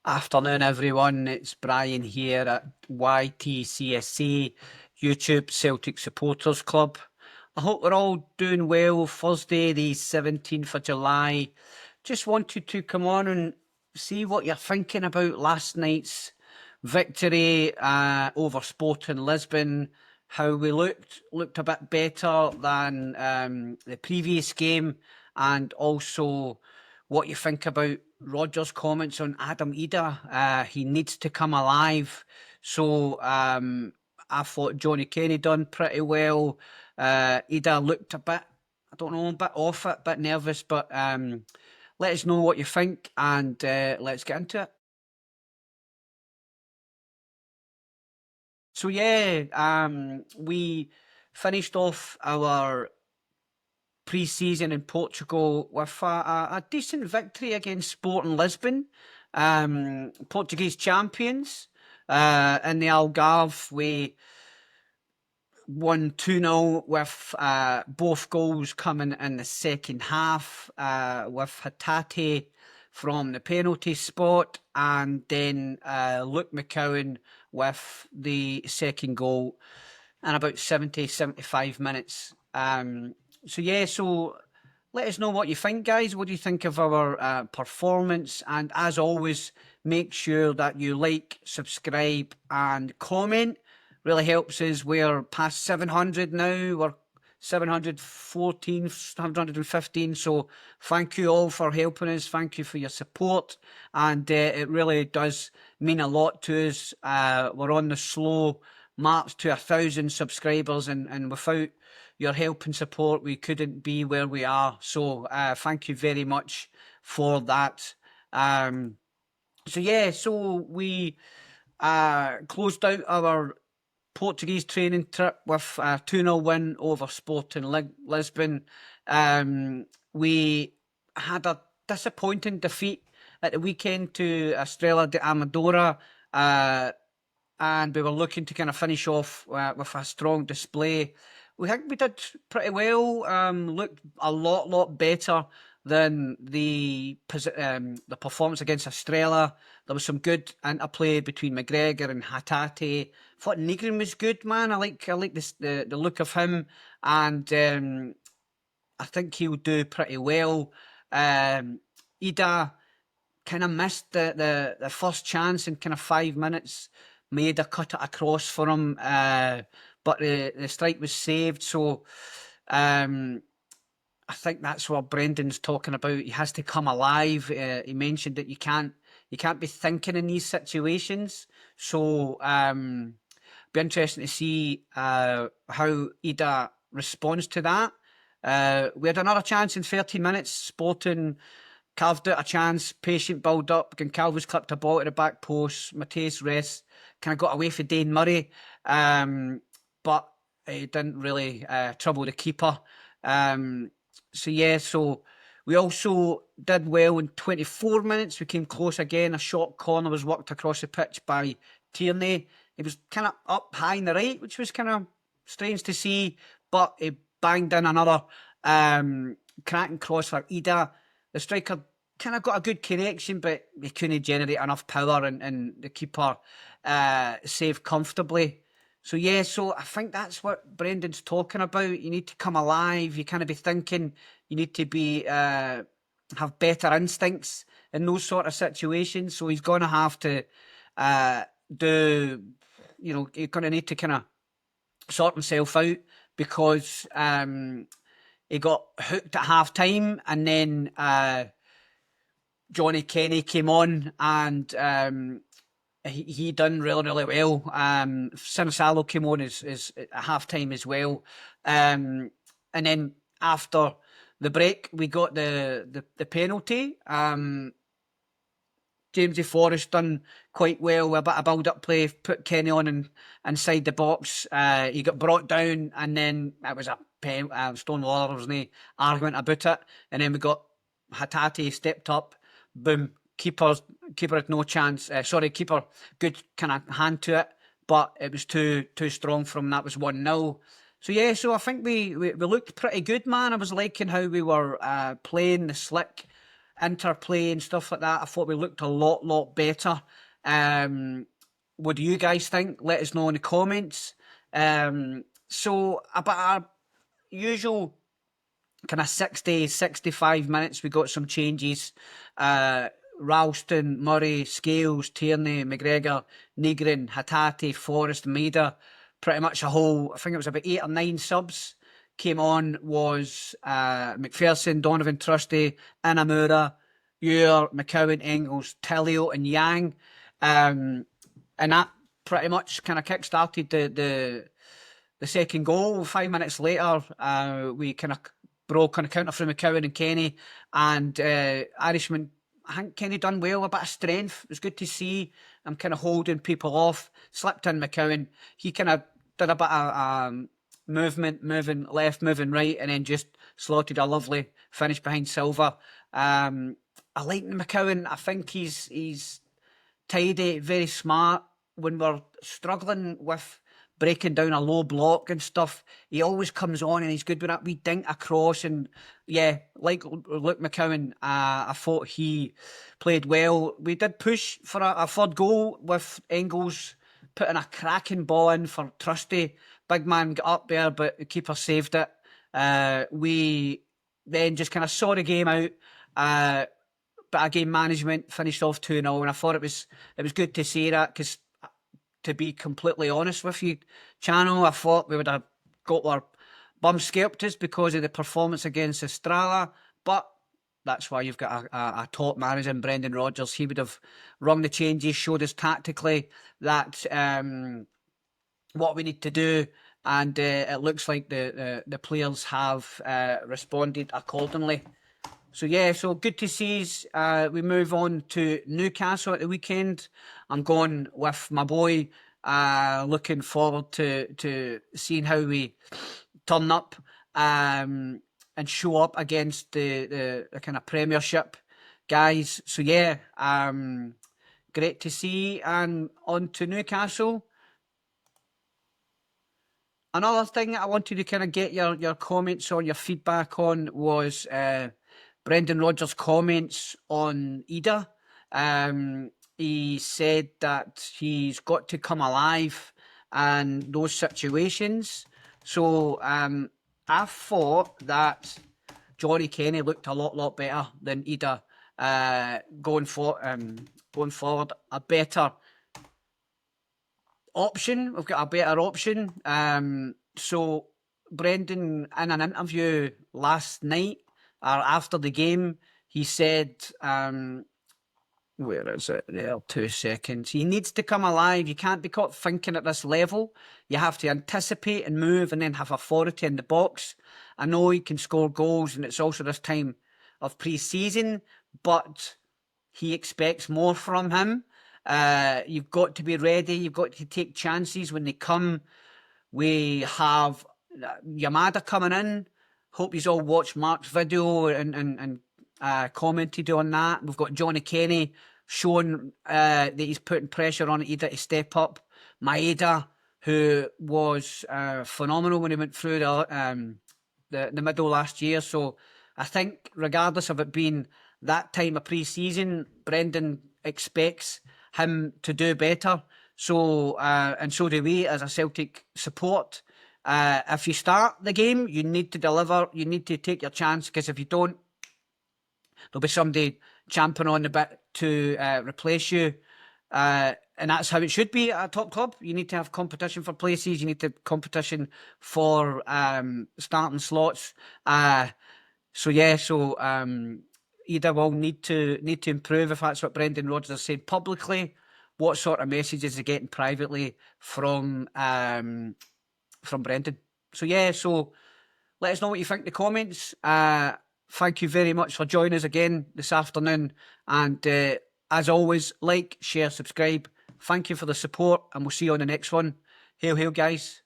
Afternoon, everyone. It's Brian here at YTCSC, YouTube Celtic Supporters Club. I hope we're all doing well. Thursday, the 17th of July. Just wanted to come on and see what you're thinking about last night's victory over Sporting Lisbon. How we looked a bit better than the previous game, and also what you think about Roger's comments on Adam Ida. He needs to come alive. So I thought Johnny Kenny done pretty well. Ida looked a bit, I don't know, a bit off it, a bit nervous, but let us know what you think, and let's get into it. So yeah, we finished off our pre-season in Portugal with a decent victory against Sporting Lisbon, Portuguese champions. In the Algarve, we won 2-0 with both goals coming in the second half, with Hatate from the penalty spot, and then Luke McCowan with the second goal in about 75 minutes. So let us know what you think, guys. What do you think of our performance? And as always, make sure that you like, subscribe, and comment. Really helps us. We're past 700 now. We're 714, 715. So thank you all for helping us. Thank you for your support. And it really does mean a lot to us. We're on the slow march to 1,000 subscribers, and without your help and support, we couldn't be where we are. So thank you very much for that. So we closed out our Portuguese training trip with a 2-0 win over Sporting Lisbon. We had a disappointing defeat at the weekend to Estrela de Amadora, and we were looking to kind of finish off with a strong display. We think we did pretty well. Looked a lot better than the performance against Estrela. There was some good interplay between McGregor and Hatate. Thought Negrin was good, man. I like the look of him, and I think he'll do pretty well. Ida kind of missed the first chance in kind of 5 minutes. Made a cut it across for him, but the strike was saved. So I think that's what Brendan's talking about. He has to come alive. He mentioned that you can't be thinking in these situations. So be interesting to see how Ida responds to that. We had another chance in 30 minutes. Sporting carved out a chance, patient build up. Goncalves clipped a ball to the back post. Mateus Rest kind of got away for Dane Murray, but it didn't really trouble the keeper. So we also did well in 24 minutes. We came close again. A short corner was worked across the pitch by Tierney. It was kind of up high in the right, which was kind of strange to see, but he banged in another cracking cross for Ida. The striker kind of got a good connection, but he couldn't generate enough power, and the keeper saved comfortably. So I think that's what Brendan's talking about. You need to come alive. You can't be thinking. You need to be have better instincts in those sort of situations. So he's going to have to he's going to need to kind of sort himself out, because he got hooked at half time, and then Johnny Kenny came on, and he done really well. Sinisalo came on as at half time as well, and then after the break we got the penalty. Jamesy Forrest done quite well with a bit of build-up play, put Kenny on and inside the box. He got brought down, and then it was a stone wall. There was no argument about it. And then we got Hatate stepped up, boom. Keeper had no chance. Keeper good kind of hand to it, but it was too strong for him. That was 1-0. So I think we looked pretty good, man. I was liking how we were playing the slick interplay and stuff like that. I thought we looked a lot better. What do you guys think? Let us know in the comments. So about our usual kind of 60, 65 minutes, we got some changes. Ralston, Murray, Scales, Tierney, McGregor, Negrin, Hatate, Forrest, Maida. Pretty much a whole, I think it was about 8 or 9 subs came on. Was McPherson, Donovan Trusty, Inamura, Ure, McCowan, Engels, Tillio and Yang. And that pretty much kind of kick-started the second goal. 5 minutes later, we kind of broke on a counter from McCowan and Kenny, and Irishman, I think Kenny done well, a bit of strength. It was good to see him kind of holding people off. Slipped in McCowan. He kind of did a bit of moving left, moving right, and then just slotted a lovely finish behind Silva. I like McCowan. I think he's tidy, very smart. When we're struggling with breaking down a low block and stuff, he always comes on and he's good with that wee dink across. And yeah, like Luke McCowan, I thought he played well. We did push for a third goal with Engels putting a cracking ball in for Trusty. Big man got up there, but the keeper saved it. We then just kind of saw the game out. But our game management finished off 2-0, and I thought it was good to see that, because to be completely honest with you, Channel, I thought we would have got our bum scalped just because of the performance against Estrella, but that's why you've got a top manager in Brendan Rodgers. He would have rung the changes, showed us tactically that what we need to do, and it looks like the players have responded accordingly. So yeah, so good to see us. We move on to Newcastle at the weekend. I'm going with my boy. Looking forward to seeing how we turn up and show up against the kind of Premiership guys. So yeah, great to see. And on to Newcastle. Another thing I wanted to kind of get your comments on, your feedback on, was Brendan Rodgers' comments on Ida. He said that he's got to come alive in those situations. So I thought that Johnny Kenny looked a lot better than Ida going forward. A better option. We've got a better option. So Brendan, in an interview last night, or after the game, he said, where is it? There, 2 seconds. He needs to come alive. You can't be caught thinking at this level. You have to anticipate and move and then have authority in the box. I know he can score goals, and it's also this time of pre-season, but he expects more from him. You've got to be ready. You've got to take chances when they come. We have Yamada coming in. Hope you've all watched Mark's video and commented on that. We've got Johnny Kenny showing that he's putting pressure on Ida to step up. Maeda, who was phenomenal when he went through the middle last year. So I think regardless of it being that time of pre-season, Brendan expects him to do better. So and so do we as a Celtic support. If you start the game, you need to deliver. You need to take your chance, because if you don't, there'll be somebody champing on the bit to replace you. And that's how it should be at a top club. You need to have competition for places. You need to have competition for starting slots. So Ida will need to improve, if that's what Brendan Rodgers has said publicly. What sort of messages is he getting privately from Brendan? So let us know what you think in the comments. Thank you very much for joining us again this afternoon. And as always, like, share, subscribe. Thank you for the support, and we'll see you on the next one. Hail, hail, guys.